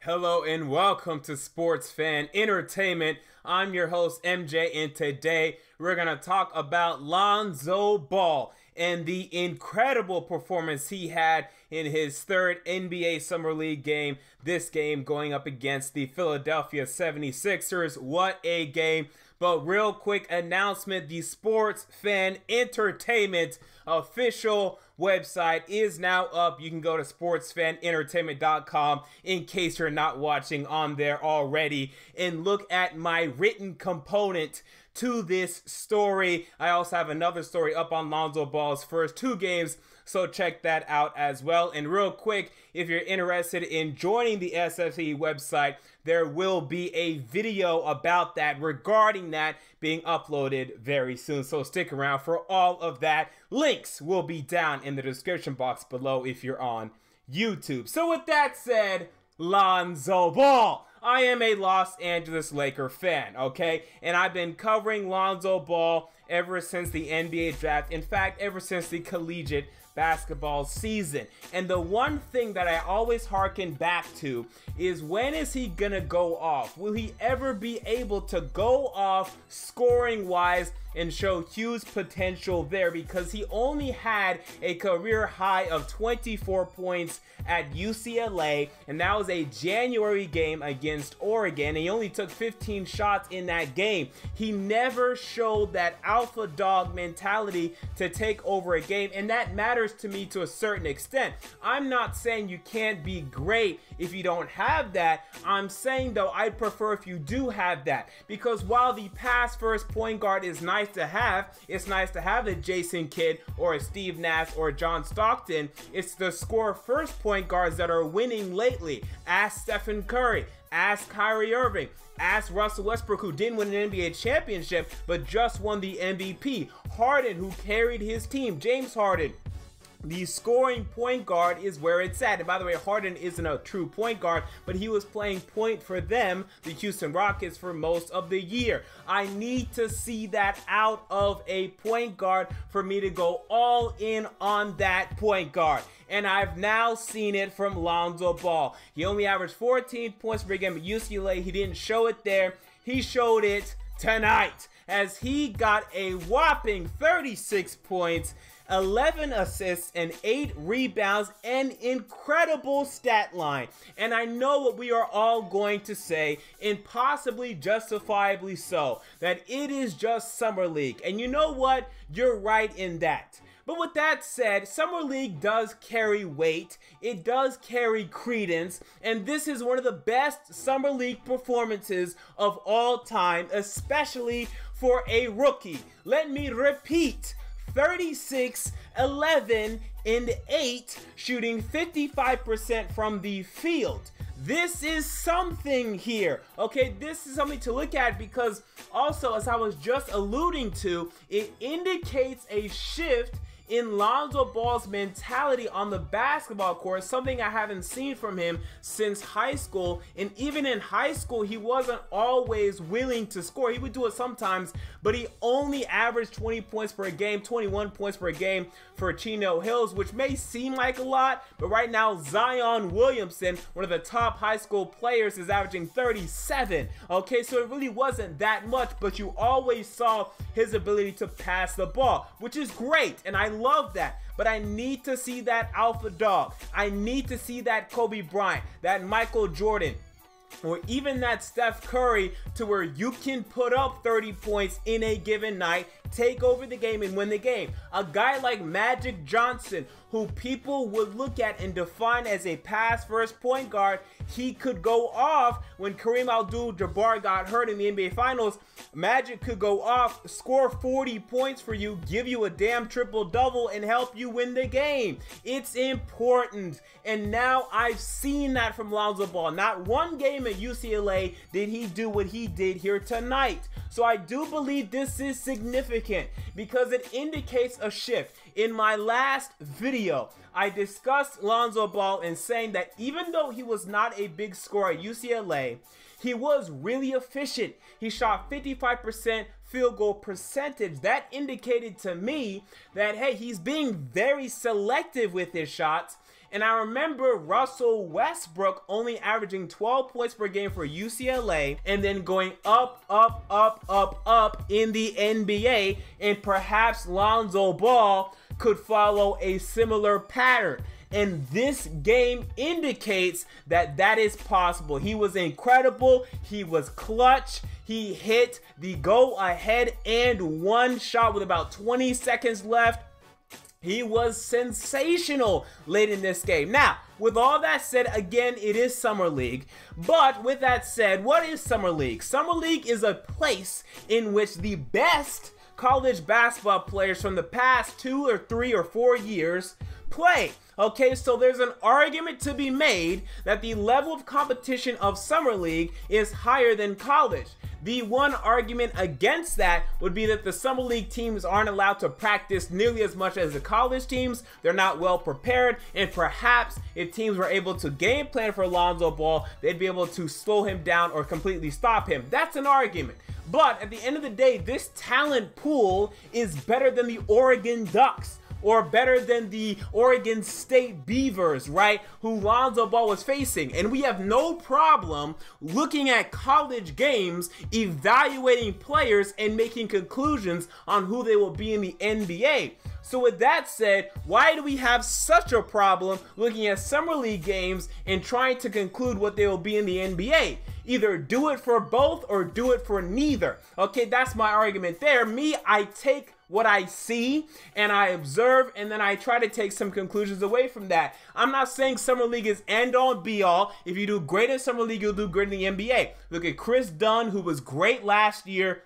Hello and welcome to Sports Fan Entertainment. I'm your host MJ, and today we're going to talk about Lonzo Ball and the incredible performance he had in his third NBA Summer League game. This game going up against the Philadelphia 76ers. What a game. But real quick announcement, the Sports Fan Entertainment official website is now up. You can go to sportsfanentertainment.com in case you're not watching on there already and look at my written component to this story. I also have another story up on Lonzo Ball's first two games, so check that out as well. And real quick, if you're interested in joining the SFE website, there will be a video about that regarding that being uploaded very soon. So stick around for all of that. Links will be down in the description box below if you're on YouTube. So with that said, Lonzo Ball. I am a Los Angeles Laker fan, okay? And I've been covering Lonzo Ball ever since the NBA draft. In fact, ever since the collegiate basketball season. And the one thing that I always harken back to is, when is he gonna go off? Will he ever be able to go off scoring wise and show huge potential there? Because he only had a career high of 24 points at UCLA, and that was a January game against Oregon, and he only took 15 shots in that game. He never showed that alpha dog mentality to take over a game, and that matters to me to a certain extent. I'm not saying you can't be great if you don't have that. I'm saying, though, I'd prefer if you do have that, because while the pass first point guard is nice to have, it's nice to have a Jason Kidd or a Steve Nash or a John Stockton. It's the score first point guards that are winning lately. Ask Stephen Curry, ask Kyrie Irving, ask Russell Westbrook, who didn't win an NBA championship but just won the MVP. Harden, who carried his team. James Harden. The scoring point guard is where it's at. And by the way, Harden isn't a true point guard, but he was playing point for them, the Houston Rockets, for most of the year. I need to see that out of a point guard for me to go all in on that point guard. And I've now seen it from Lonzo Ball. He only averaged 14 points per game at UCLA. He didn't show it there. He showed it tonight, as he got a whopping 36 points, 11 assists, and 8 rebounds, an incredible stat line. And I know what we are all going to say, and possibly justifiably so, that it is just Summer League. And you know what? You're right in that. But with that said, Summer League does carry weight, it does carry credence, and this is one of the best Summer League performances of all time, especially for a rookie. Let me repeat. 36, 11, and 8, shooting 55% from the field. This is something here, okay? This is something to look at, because also, as I was just alluding to, it indicates a shift in Lonzo Ball's mentality on the basketball court, something I haven't seen from him since high school. And even in high school, he wasn't always willing to score. He would do it sometimes, but he only averaged 20 points per game, 21 points per game for Chino Hills, which may seem like a lot, but right now Zion Williamson, one of the top high school players, is averaging 37. Okay, so it really wasn't that much, but you always saw his ability to pass the ball, which is great, and I love that. But I need to see that alpha dog. I need to see that Kobe Bryant, that Michael Jordan, or even that Steph Curry, to where you can put up 30 points in a given night, take over the game, and win the game. A guy like Magic Johnson, who people would look at and define as a pass-first point guard, he could go off when Kareem Abdul-Jabbar got hurt in the NBA Finals. Magic could go off, score 40 points for you, give you a damn triple-double, and help you win the game. It's important. And now I've seen that from Lonzo Ball. Not one game at UCLA did he do what he did here tonight. So I do believe this is significant because it indicates a shift. In my last video, I discussed Lonzo Ball in saying that even though he was not a big scorer at UCLA, he was really efficient. He shot 55% field goal percentage. That indicated to me that, hey, he's being very selective with his shots. And I remember Russell Westbrook only averaging 12 points per game for UCLA and then going up in the NBA, and perhaps Lonzo Ball could follow a similar pattern. And this game indicates that that is possible. He was incredible. He was clutch. He hit the go-ahead and one shot with about 20 seconds left. He was sensational late in this game. Now, with all that said, again, it is Summer League. But with that said, what is Summer League? Summer League is a place in which the best college basketball players from the past 2 or 3 or 4 years play. Okay, so there's an argument to be made that the level of competition of Summer League is higher than college. The one argument against that would be that the Summer League teams aren't allowed to practice nearly as much as the college teams. They're not well prepared, and perhaps if teams were able to game plan for Lonzo Ball, they'd be able to slow him down or completely stop him. That's an argument. But at the end of the day, this talent pool is better than the Oregon Ducks, or better than the Oregon State Beavers, right, who Lonzo Ball was facing. And we have no problem looking at college games, evaluating players, and making conclusions on who they will be in the NBA. So with that said, why do we have such a problem looking at Summer League games and trying to conclude what they will be in the NBA? Either do it for both or do it for neither. Okay, that's my argument there. Me, I take what I see and I observe, and then I try to take some conclusions away from that. I'm not saying Summer League is end all be all. If you do great in Summer League, you'll do great in the NBA. Look at Chris Dunn, who was great last year,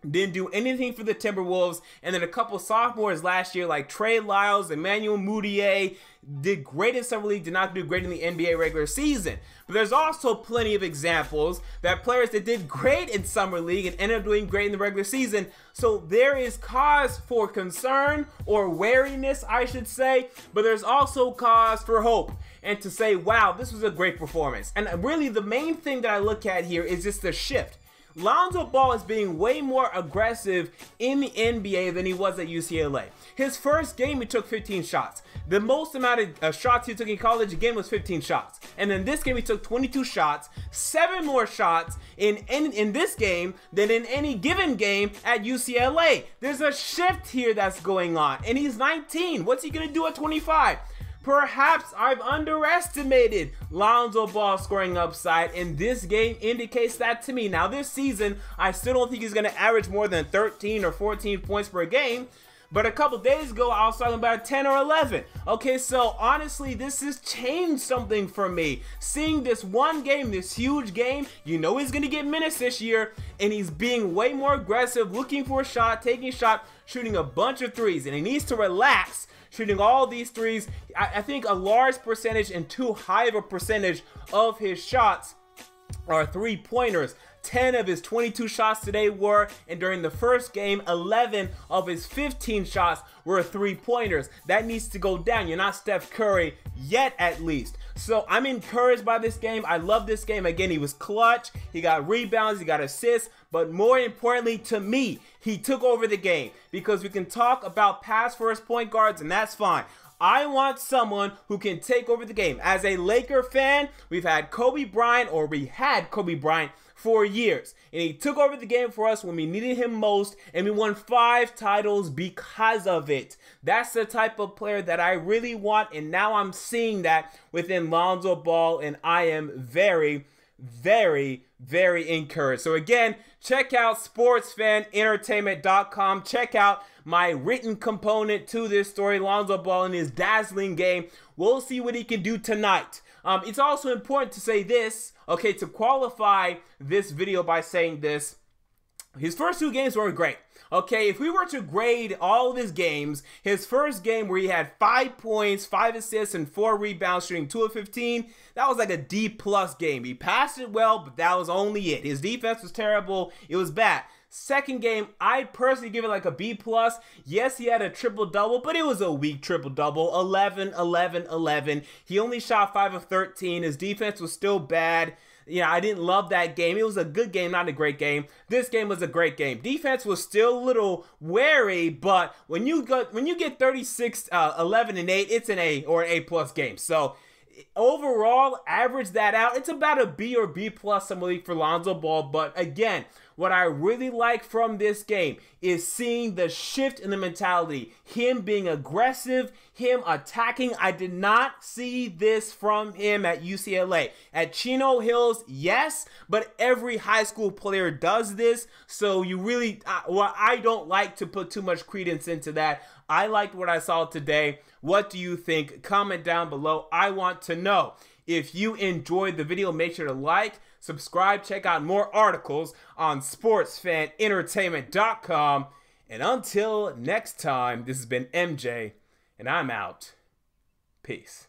didn't do anything for the Timberwolves, and then a couple sophomores last year like Trey Lyles, Emmanuel Mudiay, did great in Summer League, did not do great in the NBA regular season. But there's also plenty of examples that players that did great in Summer League and ended up doing great in the regular season. So there is cause for concern, or wariness, I should say, but there's also cause for hope and to say, wow, this was a great performance. And really the main thing that I look at here is just the shift. Lonzo Ball is being way more aggressive in the NBA than he was at UCLA. His first game, he took 15 shots. The most amount of shots he took in college again was 15 shots. And in this game, he took 22 shots, 7 more shots in this game than in any given game at UCLA. There's a shift here that's going on, and he's 19. What's he gonna do at 25? Perhaps I've underestimated Lonzo Ball scoring upside, and this game indicates that to me. Now this season, I still don't think he's going to average more than 13 or 14 points per game, but a couple days ago, I was talking about 10 or 11. Okay, so honestly, this has changed something for me. Seeing this one game, this huge game, you know he's going to get minutes this year, and he's being way more aggressive, looking for a shot, taking a shot, shooting a bunch of threes, and he needs to relax shooting all these threes. I think a large percentage and too high of a percentage of his shots are three-pointers. 10 of his 22 shots today were, and during the first game, 11 of his 15 shots were three-pointers. That needs to go down. You're not Steph Curry yet, at least. So I'm encouraged by this game. I love this game. Again, he was clutch. He got rebounds. He got assists. But more importantly to me, he took over the game, because we can talk about pass first point guards, and that's fine. I want someone who can take over the game. As a Laker fan, we had Kobe Bryant for years, and he took over the game for us when we needed him most, and we won 5 titles because of it. That's the type of player that I really want, and now I'm seeing that within Lonzo Ball, and I am very, very, very encouraged. So again, check out sportsfanentertainment.com. Check out my written component to this story, Lonzo Ball in his dazzling game. We'll see what he can do tonight. It's also important to say this, okay, to qualify this video by saying this. His first 2 games were great. Okay, if we were to grade all of his games, his first game where he had 5 points, 5 assists, and 4 rebounds, shooting 2 of 15, that was like a D+ game. He passed it well, but that was only it. His defense was terrible. It was bad. Second game, I personally give it like a B+. Yes, he had a triple-double, but it was a weak triple-double. 11, 11, 11. He only shot 5 of 13. His defense was still bad. Yeah, I didn't love that game. It was a good game, not a great game. This game was a great game. Defense was still a little wary, but when you get 36, 11 and 8, it's an A or an A+ game. So overall, average that out. It's about a B or B+ similarly for Lonzo Ball. But again, what I really like from this game is seeing the shift in the mentality. Him being aggressive, him attacking. I did not see this from him at UCLA. At Chino Hills, yes, but every high school player does this. So you really, well, I don't like to put too much credence into that. I liked what I saw today. What do you think? Comment down below. I want to know. If you enjoyed the video, make sure to like, subscribe, check out more articles on sportsfanentertainment.com. And until next time, this has been MJ, and I'm out. Peace.